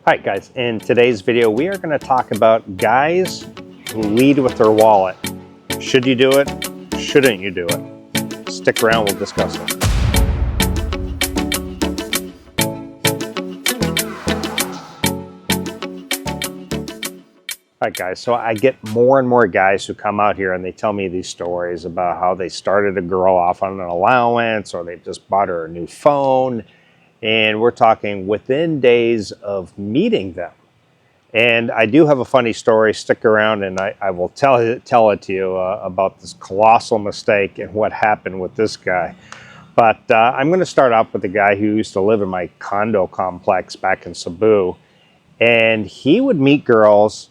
All right, guys, in today's video, we are going to talk about guys who lead with their wallet. Should you do it? Shouldn't you do it? Stick around, we'll discuss it. All right, guys, so I get more and more guys who come out here and they tell me these stories about how they started a girl off on an allowance or they just bought her a new phone. And we're talking within days of meeting them. And I do have a funny story. Stick around and I will tell it to you about this colossal mistake and what happened with this guy. But I'm going to start off with a guy who used to live in my condo complex back in Cebu. And he would meet girls,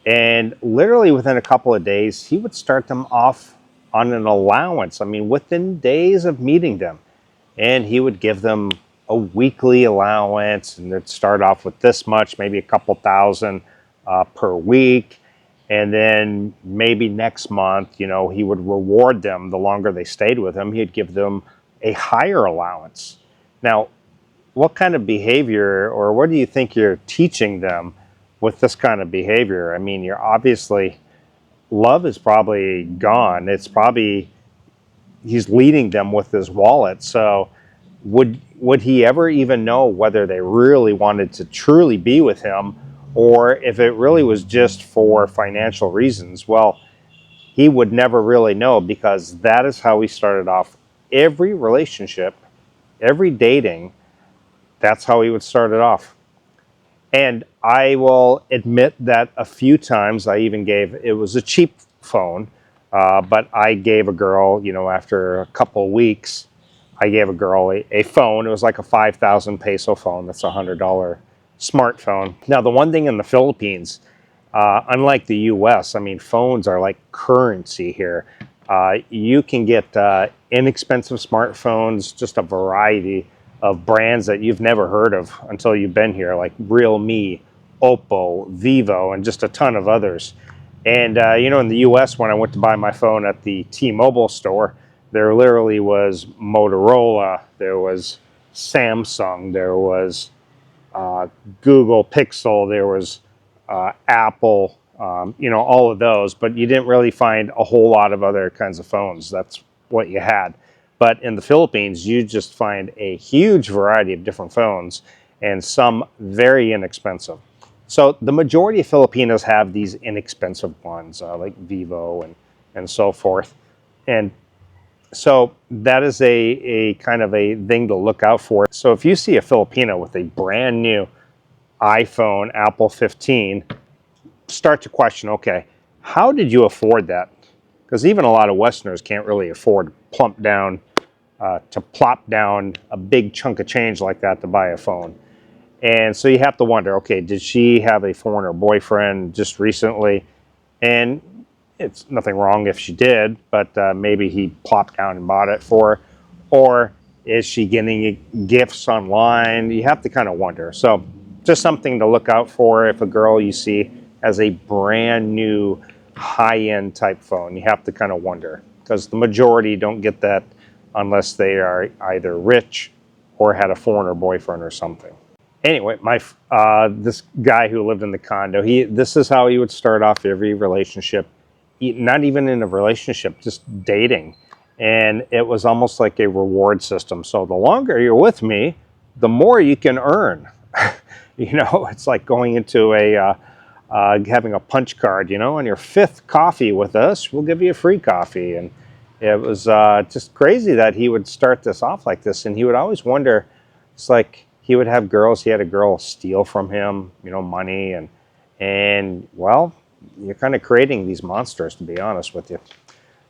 and literally within a couple of days, he would start them off on an allowance. I mean, within days of meeting them. And he would give them a weekly allowance, and they'd start off with this much, maybe a couple thousand per week. And then maybe next month, you know, he would reward them. The longer they stayed with him, he'd give them a higher allowance. Now, what kind of behavior, or what do you think you're teaching them with this kind of behavior? I mean, you're obviously, love is probably gone. It's probably, he's leading them with his wallet. So would he ever even know whether they really wanted to truly be with him, or if it really was just for financial reasons? Well, he would never really know, because that is how he started off every relationship, every dating. That's how he would start it off. And I will admit that a few times I even gave, it was a cheap phone, but I gave a girl, you know, after a couple weeks, I gave a girl a phone. It was like a 5,000 peso phone. That's a $100 smartphone. Now, the one thing in the Philippines, unlike the US, I mean, phones are like currency here. You can get inexpensive smartphones, just a variety of brands that you've never heard of until you've been here, like Realme, Oppo, Vivo, and just a ton of others. And, you know, in the US, when I went to buy my phone at the T-Mobile store, there literally was Motorola, there was Samsung, there was Google Pixel, there was Apple, you know, all of those. But you didn't really find a whole lot of other kinds of phones. That's what you had. But in the Philippines, you just find a huge variety of different phones, and some very inexpensive. So the majority of Filipinos have these inexpensive ones, like Vivo and so forth. And so that is a kind of a thing to look out for. So if you see a Filipino with a brand new iPhone, Apple 15, start to question, okay, how did you afford that? Because even a lot of Westerners can't really afford to plop down a big chunk of change like that to buy a phone. And so you have to wonder, okay, did she have a foreigner boyfriend just recently? And it's nothing wrong if she did, but maybe he plopped down and bought it for her. Or is she getting gifts online? You have to kind of wonder. So just something to look out for if a girl you see has a brand new high-end type phone. You have to kind of wonder, because the majority don't get that unless they are either rich or had a foreigner boyfriend or something. Anyway, this guy who lived in the condo, this is how he would start off every relationship. Not even in a relationship, just dating. And it was almost like a reward system. So the longer you're with me, the more you can earn. You know, it's like going into having a punch card, you know, on your 5th coffee with us, we'll give you a free coffee. And it was just crazy that he would start this off like this. And he would always wonder, it's like he would have girls, he had a girl steal from him, you know, money. And well, you're kind of creating these monsters, to be honest with you.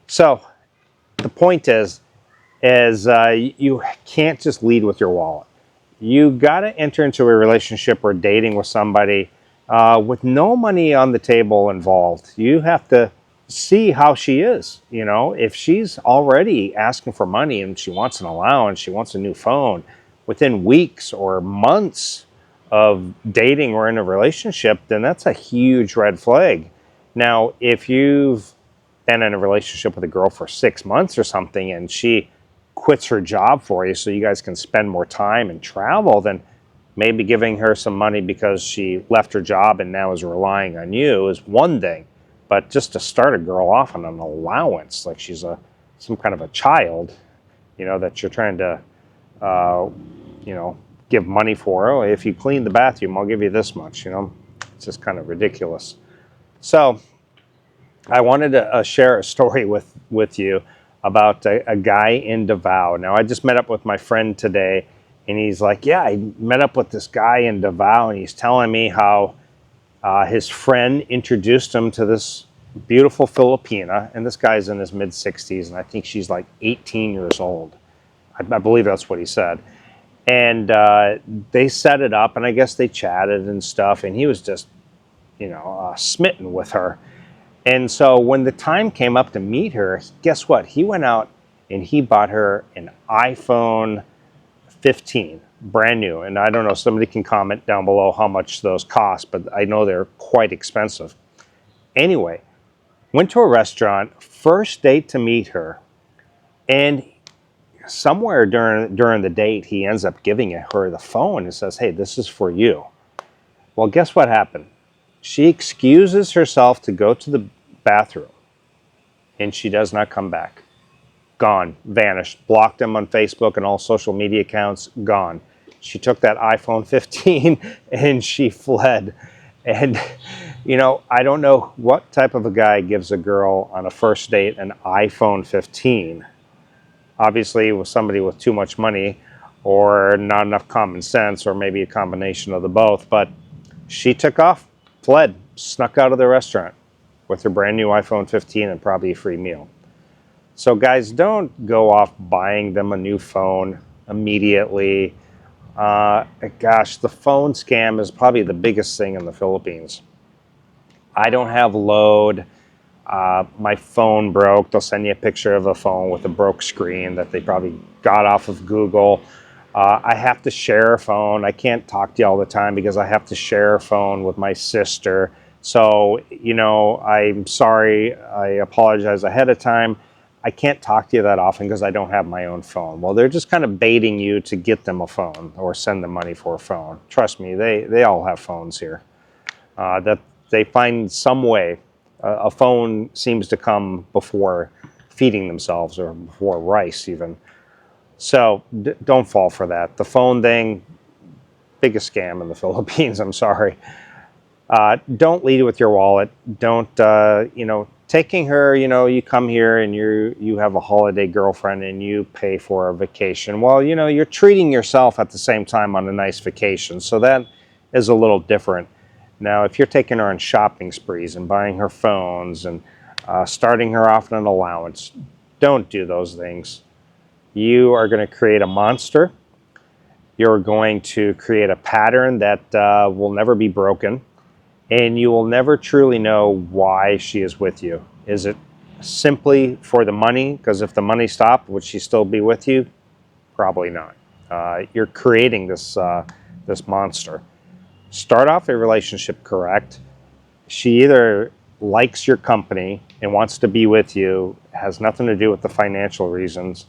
So the point is you can't just lead with your wallet. You got to enter into a relationship or dating with somebody with no money on the table involved. You have to see how she is. You know, if she's already asking for money and she wants an allowance, she wants a new phone, within weeks or months of dating or in a relationship, then that's a huge red flag. Now, if you've been in a relationship with a girl for 6 months or something and she quits her job for you so you guys can spend more time and travel, then Maybe giving her some money because she left her job and now is relying on you is one thing. But just to start a girl off on an allowance, like she's some kind of a child, that you're trying to, uh, give money for. Oh, if you clean the bathroom, I'll give you this much. It's just kind of ridiculous. So I wanted to share a story with you about a guy in Davao. Now, I just met up with my friend today, and he's like, yeah, I met up with this guy in Davao, and he's telling me how his friend introduced him to this beautiful Filipina, and this guy's in his mid-60s, and I think she's like 18 years old. I believe that's what he said. And they set it up, and I guess they chatted and stuff, and he was just, smitten with her. And so when the time came up to meet her, guess what? He went out and he bought her an iPhone 15, brand new. And I don't know, somebody can comment down below how much those cost, but I know they're quite expensive. Anyway, went to a restaurant, first date to meet her, and somewhere during the date, he ends up giving her the phone and says, hey, this is for you. Well, guess what happened? She excuses herself to go to the bathroom, and she does not come back. Gone, vanished, blocked him on Facebook and all social media accounts, gone. She took that iPhone 15 and she fled. And, I don't know what type of a guy gives a girl on a first date an iPhone 15. Obviously, it was somebody with too much money or not enough common sense, or maybe a combination of the both. But she took off, fled, snuck out of the restaurant with her brand new iPhone 15 and probably a free meal. So guys, don't go off buying them a new phone immediately. Gosh, the phone scam is probably the biggest thing in the Philippines. I don't have load. My phone broke. They'll send you a picture of a phone with a broke screen that they probably got off of Google. I have to share a phone. I can't talk to you all the time because I have to share a phone with my sister. So, I'm sorry. I apologize ahead of time. I can't talk to you that often because I don't have my own phone. Well, they're just kind of baiting you to get them a phone or send them money for a phone. Trust me, they all have phones here. That they find some way. A phone seems to come before feeding themselves or before rice even. So don't fall for that. The phone thing, biggest scam in the Philippines, I'm sorry. Don't lead with your wallet. Don't, taking her, you come here and you have a holiday girlfriend and you pay for a vacation. Well, you're treating yourself at the same time on a nice vacation. So that is a little different. Now, if you're taking her on shopping sprees and buying her phones and starting her off on an allowance, don't do those things. You are going to create a monster. You're going to create a pattern that will never be broken. And you will never truly know why she is with you. Is it simply for the money? Because if the money stopped, would she still be with you? Probably not. You're creating this monster. Start off a relationship correct. She either likes your company and wants to be with you, has nothing to do with the financial reasons,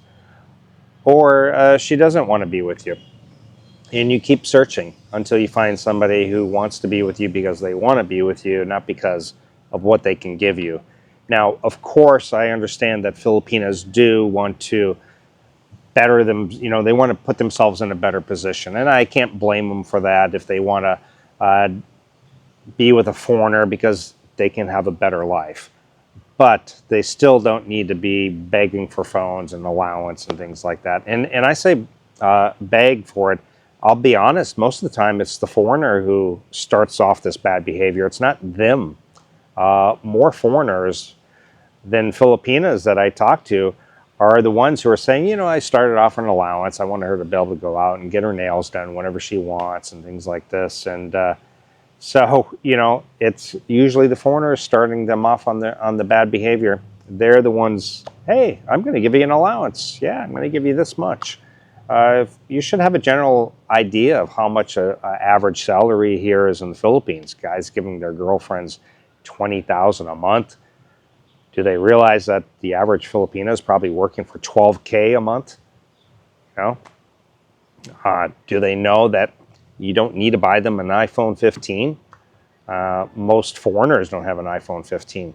or she doesn't want to be with you. And you keep searching until you find somebody who wants to be with you because they want to be with you, not because of what they can give you. Now, of course, I understand that Filipinas do want to better them, they want to put themselves in a better position. And I can't blame them for that if they want to be with a foreigner because they can have a better life. But they still don't need to be begging for phones and allowance and things like that. And I say beg for it. I'll be honest, most of the time it's the foreigner who starts off this bad behavior. It's not them. More foreigners than Filipinas that I talk to are the ones who are saying, I started off an allowance. I wanted her to be able to go out and get her nails done whenever she wants and things like this. And so, it's usually the foreigners starting them off on the bad behavior. They're the ones, hey, I'm going to give you an allowance. Yeah, I'm going to give you this much. You should have a general idea of how much an average salary here is in the Philippines. Guys giving their girlfriends $20,000 a month. Do they realize that the average Filipino is probably working for $12K a month? Do they know that, You don't need to buy them an iPhone 15. Most foreigners don't have an iPhone 15.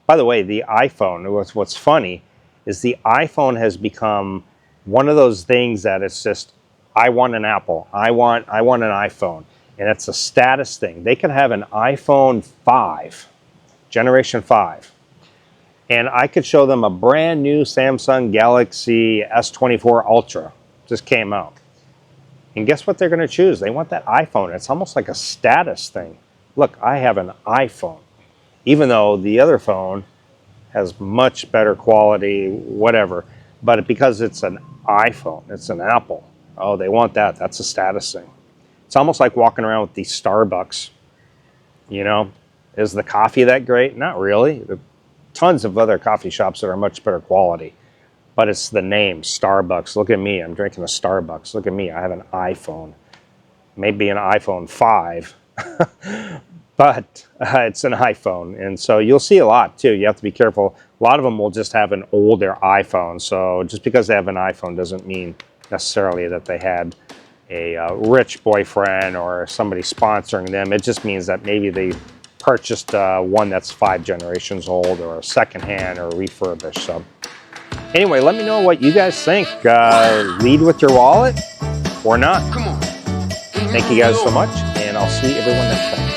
By the way, the iPhone, what's funny is the iPhone has become one of those things that it's just, I want an Apple. I want an iPhone. And it's a status thing. They could have an iPhone 5, generation 5. And I could show them a brand new Samsung Galaxy S24 Ultra. Just came out. And guess what they're going to choose? They want that iPhone. It's almost like a status thing. Look, I have an iPhone. Even though the other phone has much better quality, whatever. But because it's an iPhone, it's an Apple. Oh, they want that. That's a status thing. It's almost like walking around with these Starbucks. You know, is the coffee that great? Not really. There are tons of other coffee shops that are much better quality. But it's the name, Starbucks. Look at me. I'm drinking a Starbucks. Look at me. I have an iPhone. Maybe an iPhone 5. But it's an iPhone. And so you'll see a lot, too. You have to be careful. A lot of them will just have an older iPhone. So just because they have an iPhone doesn't mean necessarily that they had a rich boyfriend or somebody sponsoring them. It just means that maybe they purchased one that's 5 generations old or secondhand or refurbished. So anyway, let me know what you guys think. Lead with your wallet or not. Thank you guys so much, and I'll see everyone next time.